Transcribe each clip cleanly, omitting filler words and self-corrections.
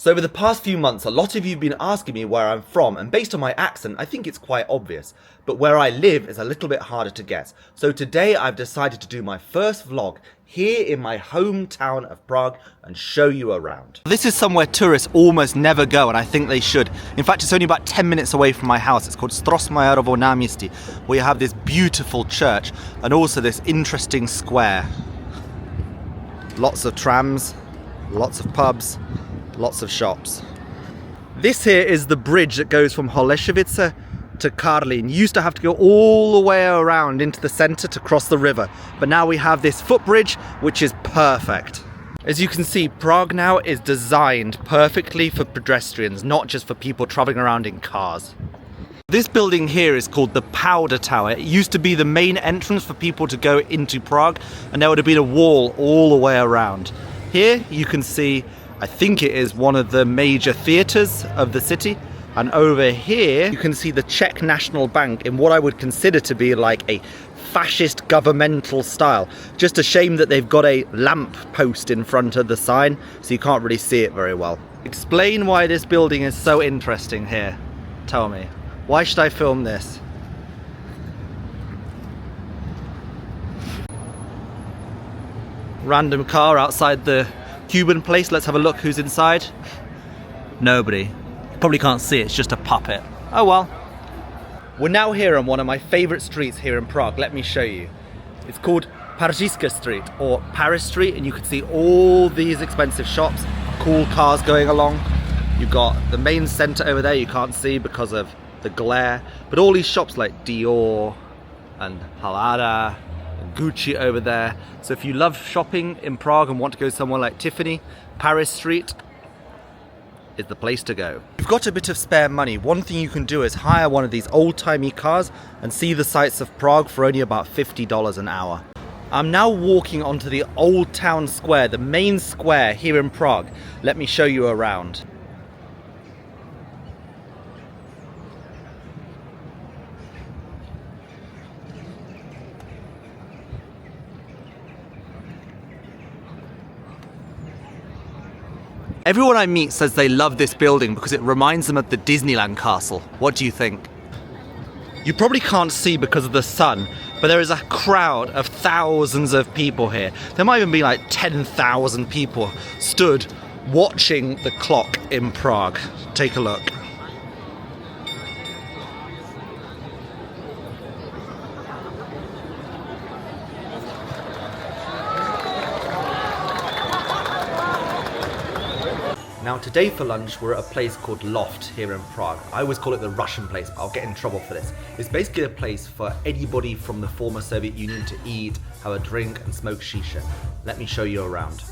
So over the past few months, a lot of you have been asking me where I'm from, and based on my accent, I think it's quite obvious. But where I live is a little bit harder to guess. So today I've decided to do my first vlog here in my hometown of Prague and show you around. This is somewhere tourists almost never go, and I think they should. In fact, it's only about 10 minutes away from my house. It's called Strosmayerovo Náměstí, where you have this beautiful church and also this interesting square. Lots of trams, lots of pubs, lots of shops. This here is the bridge that goes from Holešovice to Karlín. You used to have to go all the way around into the center to cross the river, but now we have this footbridge, which is perfect. As you can see, Prague now is designed perfectly for pedestrians, not just for people traveling around in cars. This building here is called the Powder Tower. It used to be the main entrance for people to go into Prague, and there would have been a wall all the way around. Here you can see, I think it is one of the major theatres of the city. And over here, you can see the Czech National Bank in what I would consider to be like a fascist governmental style. Just a shame that they've got a lamp post in front of the sign, so you can't really see it very well. Explain why this building is so interesting here. Tell me. Why should I film this? Random car outside the Cuban place. Let's have a look who's inside. Nobody. Probably can't see it, it's just a puppet. Oh well. We're now here on one of my favourite streets here in Prague. Let me show you. It's called Pařížská Street, or Paris Street, and you can see all these expensive shops, cool cars going along. You've got the main centre over there you can't see because of the glare, but all these shops like Dior and Halada and Gucci over there. So if you love shopping in Prague and want to go somewhere like Tiffany, Paris Street is the place to go. If you've got a bit of spare money, one thing you can do is hire one of these old-timey cars and see the sights of Prague for only about $50 an hour. I'm now walking onto the Old Town Square, the main square here in Prague. Let me show you around. Everyone I meet says they love this building because it reminds them of the Disneyland castle. What do you think? You probably can't see because of the sun, but there is a crowd of thousands of people here. There might even be like 10,000 people stood watching the clock in Prague. Take a look. Now today for lunch we're at a place called Loft here in Prague. I always call it the Russian place, but I'll get in trouble for this. It's basically a place for anybody from the former Soviet Union to eat, have a drink and smoke shisha. Let me show you around.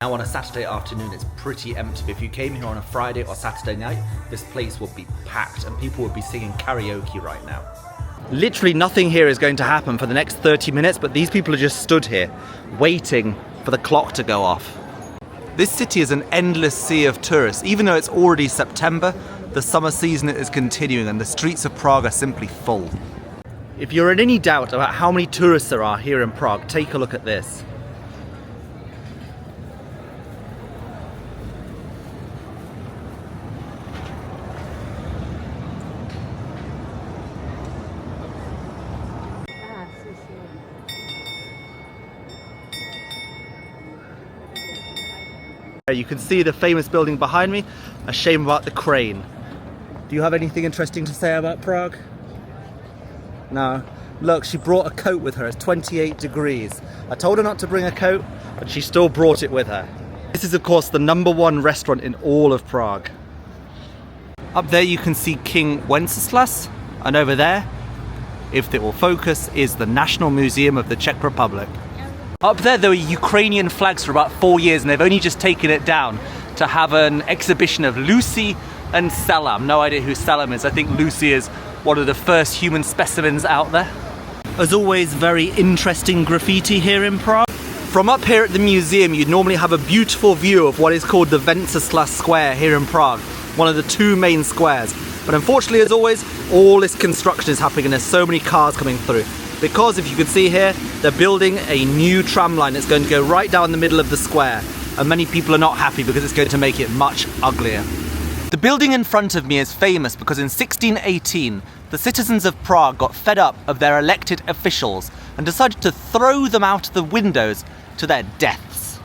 Now on a Saturday afternoon it's pretty empty, but if you came here on a Friday or Saturday night, this place would be packed and people would be singing karaoke right now. Literally nothing here is going to happen for the next 30 minutes, but these people are just stood here waiting for the clock to go off. This city is an endless sea of tourists. Even though it's already September, the summer season is continuing and the streets of Prague are simply full. If you're in any doubt about how many tourists there are here in Prague, take a look at this. You can see the famous building behind me. A shame about the crane. Do you have anything interesting to say about Prague? No. Look, she brought a coat with her. It's 28 degrees. I told her not to bring a coat, but she still brought it with her. This is of course the #1 restaurant in all of Prague. Up there you can see King Wenceslas, and over there, if it will focus, is the National Museum of the Czech Republic. Up there were Ukrainian flags for about 4 years and they've only just taken it down to have an exhibition of Lucy and Selam. No idea who Selam is. I think Lucy is one of the first human specimens out there. As always, very interesting graffiti here in Prague. From up here at the museum, you'd normally have a beautiful view of what is called the Wenceslas Square here in Prague, one of the two main squares. But unfortunately, as always, all this construction is happening and there's so many cars coming through. Because if you can see here, they're building a new tram line that's going to go right down the middle of the square. And many people are not happy because it's going to make it much uglier. The building in front of me is famous because in 1618, the citizens of Prague got fed up of their elected officials and decided to throw them out of the windows to their deaths.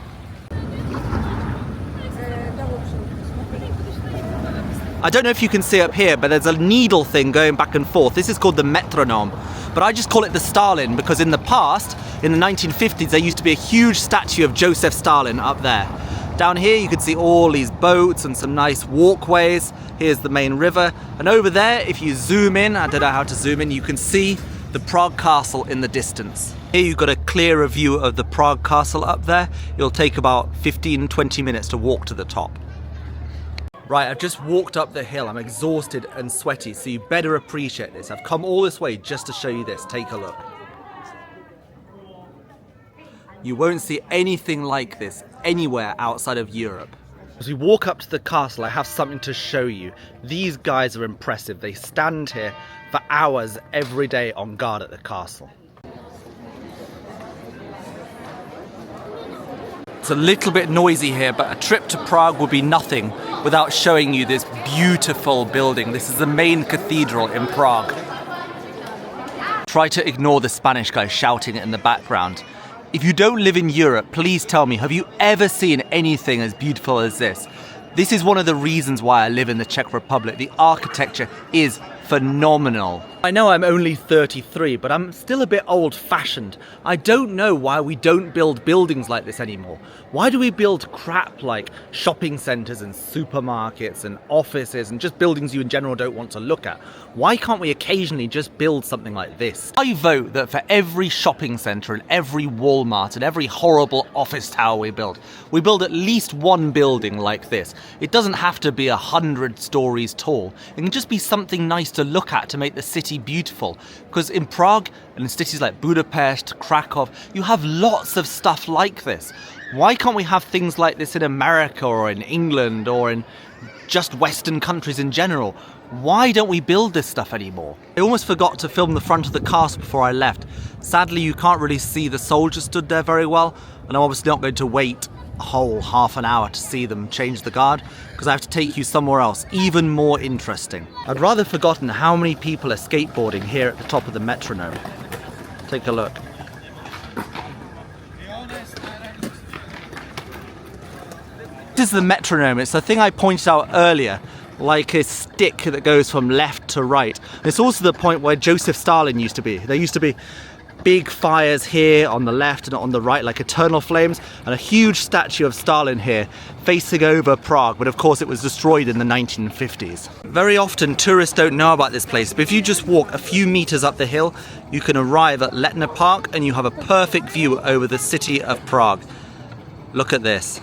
I don't know if you can see up here, but there's a needle thing going back and forth. This is called the metronome, but I just call it the Stalin because in the past, in the 1950s, there used to be a huge statue of Joseph Stalin up there. Down here you can see all these boats and some nice walkways. Here's the main river, and over there, if you zoom in, I don't know how to zoom in, you can see the Prague Castle in the distance. Here you've got a clearer view of the Prague Castle up there. It'll take about 15-20 minutes to walk to the top. Right, I've just walked up the hill. I'm exhausted and sweaty, so you better appreciate this. I've come all this way just to show you this. Take a look. You won't see anything like this anywhere outside of Europe. As we walk up to the castle, I have something to show you. These guys are impressive. They stand here for hours every day on guard at the castle. It's a little bit noisy here, but a trip to Prague would be nothing without showing you this beautiful building. This is the main cathedral in Prague. Try to ignore the Spanish guy shouting in the background. If you don't live in Europe, please tell me, have you ever seen anything as beautiful as this? This is one of the reasons why I live in the Czech Republic. The architecture is phenomenal. I know I'm only 33, but I'm still a bit old-fashioned. I don't know why we don't build buildings like this anymore. Why do we build crap like shopping centres and supermarkets and offices and just buildings you in general don't want to look at? Why can't we occasionally just build something like this? I vote that for every shopping centre and every Walmart and every horrible office tower we build at least one building like this. It doesn't have to be 100 stories tall. It can just be something nice to look at to make the city beautiful. Because in Prague and in cities like Budapest, Krakow, you have lots of stuff like this. Why can't we have things like this in America or in England or in just Western countries in general? Why don't we build this stuff anymore? I almost forgot to film the front of the castle before I left. Sadly, you can't really see the soldiers stood there very well, and I'm obviously not going to wait a whole half an hour to see them change the guard, because I have to take you somewhere else, even more interesting. I'd rather forgotten how many people are skateboarding here at the top of the metronome. Take a look. This is the metronome. It's the thing I pointed out earlier, like a stick that goes from left to right. And it's also the point where Joseph Stalin used to be. There used to be big fires here on the left and on the right, like eternal flames, and a huge statue of Stalin here facing over Prague, but of course it was destroyed in the 1950s. Very often tourists don't know about this place, but if you just walk a few meters up the hill, you can arrive at Letna Park and you have a perfect view over the city of Prague. Look at this.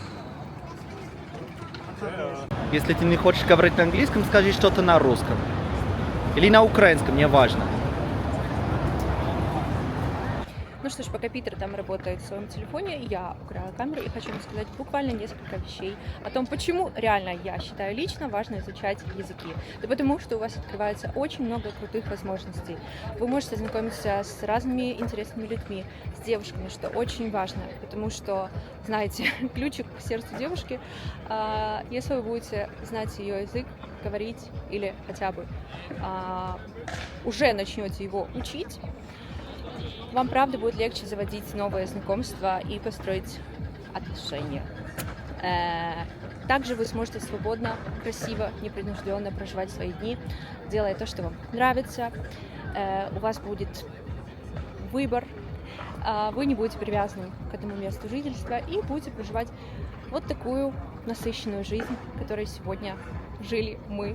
Если ты не хочешь говорить на английском, скажи что-то на русском. Или на украинском, неважно. Ну что ж, пока Питер там работает в своем телефоне, я украла камеру и хочу вам сказать буквально несколько вещей о том, почему реально я считаю лично важно изучать языки. Да потому что у вас открывается очень много крутых возможностей. Вы можете знакомиться с разными интересными людьми, с девушками, что очень важно, потому что, знаете, ключик к сердцу девушки, если вы будете знать ее язык, говорить или хотя бы уже начнете его учить, вам, правда, будет легче заводить новые знакомства и построить отношения. Также вы сможете свободно, красиво, непринужденно проживать свои дни, делая то, что вам нравится. У вас будет выбор, вы не будете привязаны к этому месту жительства и будете проживать вот такую насыщенную жизнь, которой сегодня жили мы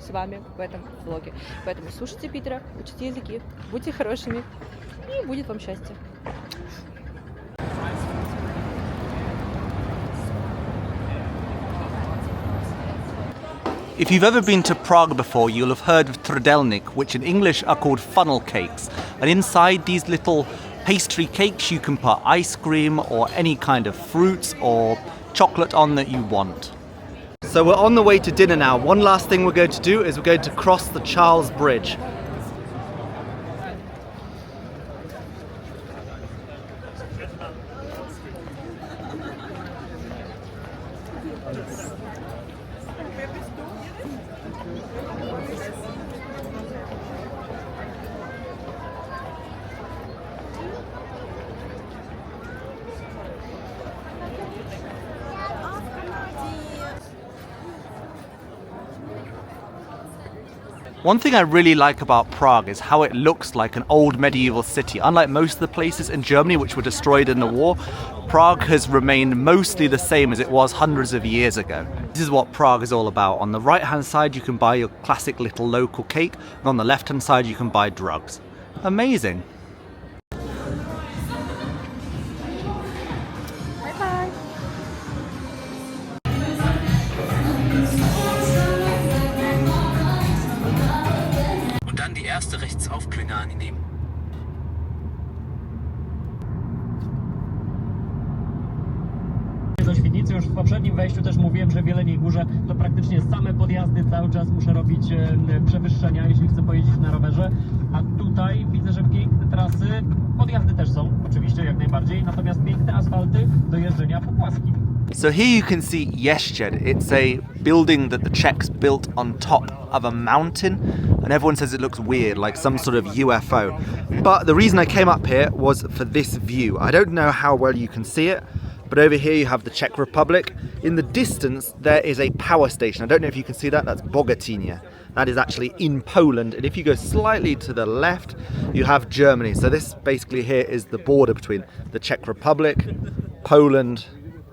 с вами в этом влоге. Поэтому слушайте Питера, учите языки, будьте хорошими. И будет вам счастье. If you've ever been to Prague before, you'll have heard of trdelník, which in English are called funnel cakes. And inside these little pastry cakes, you can put ice cream or any kind of fruits or chocolate on that you want. So we're on the way to dinner now. One last thing we're going to do is we're going to cross the Charles Bridge. One thing I really like about Prague is how it looks like an old medieval city. Unlike most of the places in Germany which were destroyed in the war, Prague has remained mostly the same as it was hundreds of years ago. This is what Prague is all about. On the right hand side you can buy your classic little local cake, and on the left hand side you can buy drugs. Amazing. Die erste rechtsaufklingende annehmen. Do Świdnicy już w poprzednim wejściu też mówiłem, że w Jeleniej Górze to praktycznie same podjazdy, cały czas muszę robić przewyższenia, jeśli chcę pojeździć na rowerze, a tutaj widzę, że piękne trasy, podjazdy też są, oczywiście jak najbardziej, natomiast piękne asfalty do jeżdżenia po płaskim. So here you can see Jeszczed. It's a building that the Czechs built on top of a mountain, and everyone says it looks weird, like some sort of UFO. But the reason I came up here was for this view. I don't know how well you can see it, but over here you have the Czech Republic. In the distance there is a power station. I don't know if you can see that, that's Bogatynia. That is actually in Poland, and if you go slightly to the left you have Germany. So this basically here is the border between the Czech Republic, Poland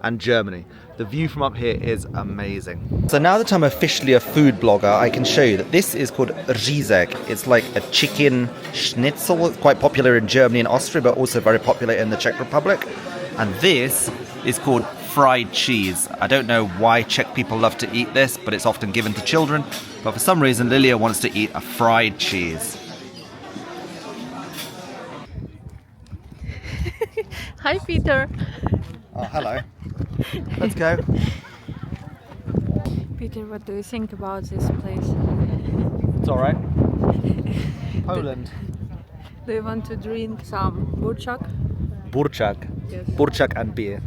and Germany. The view from up here is amazing. So now that I'm officially a food blogger, I can show you that this is called Řízek. It's like a chicken schnitzel. It's quite popular in Germany and Austria, but also very popular in the Czech Republic. And this is called fried cheese. I don't know why Czech people love to eat this, but it's often given to children. But for some reason, Lilia wants to eat a fried cheese. Hi, Peter. Oh, hello. Let's go. Peter, what do you think about this place? It's all right. Poland. Do you want to drink some burczak? Burczak. Yes. Burczak and beer.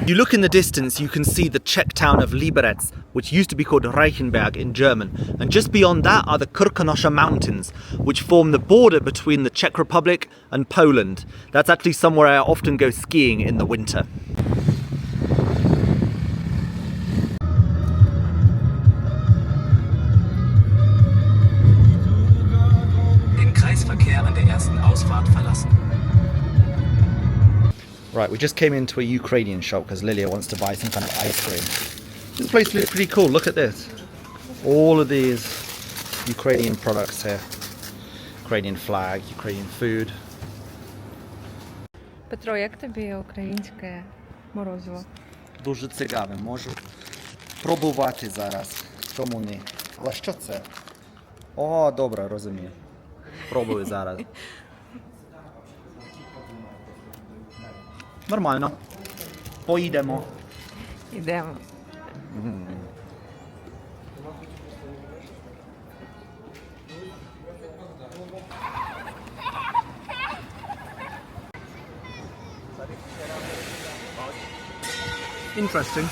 You look in the distance, you can see the Czech town of Liberec, which used to be called Reichenberg in German. And just beyond that are the Krkonoše Mountains, which form the border between the Czech Republic and Poland. That's actually somewhere I often go skiing in the winter. Den Kreisverkehr an der ersten Ausfahrt verlassen. Right, we just came into a Ukrainian shop because Lilia wants to buy some kind of ice cream. This place looks pretty cool, look at this. All of these Ukrainian products here. Ukrainian flag, Ukrainian food. Петро, як тобі українське морозиво? Дуже цікаве, можу пробувати зараз. Чому ні? Але що це? О, добре, розумію. Пробую зараз. Нормально. Поїдемо. Ідемо. Interesting.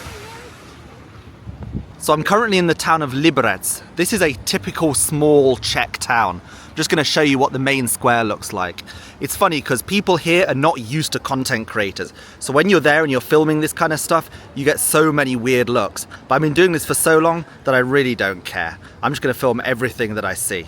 So I'm currently in the town of Liberec. This is a typical small Czech town. I'm just going to show you what the main square looks like. It's funny because people here are not used to content creators. So when you're there and you're filming this kind of stuff, you get so many weird looks. But I've been doing this for so long that I really don't care. I'm just going to film everything that I see.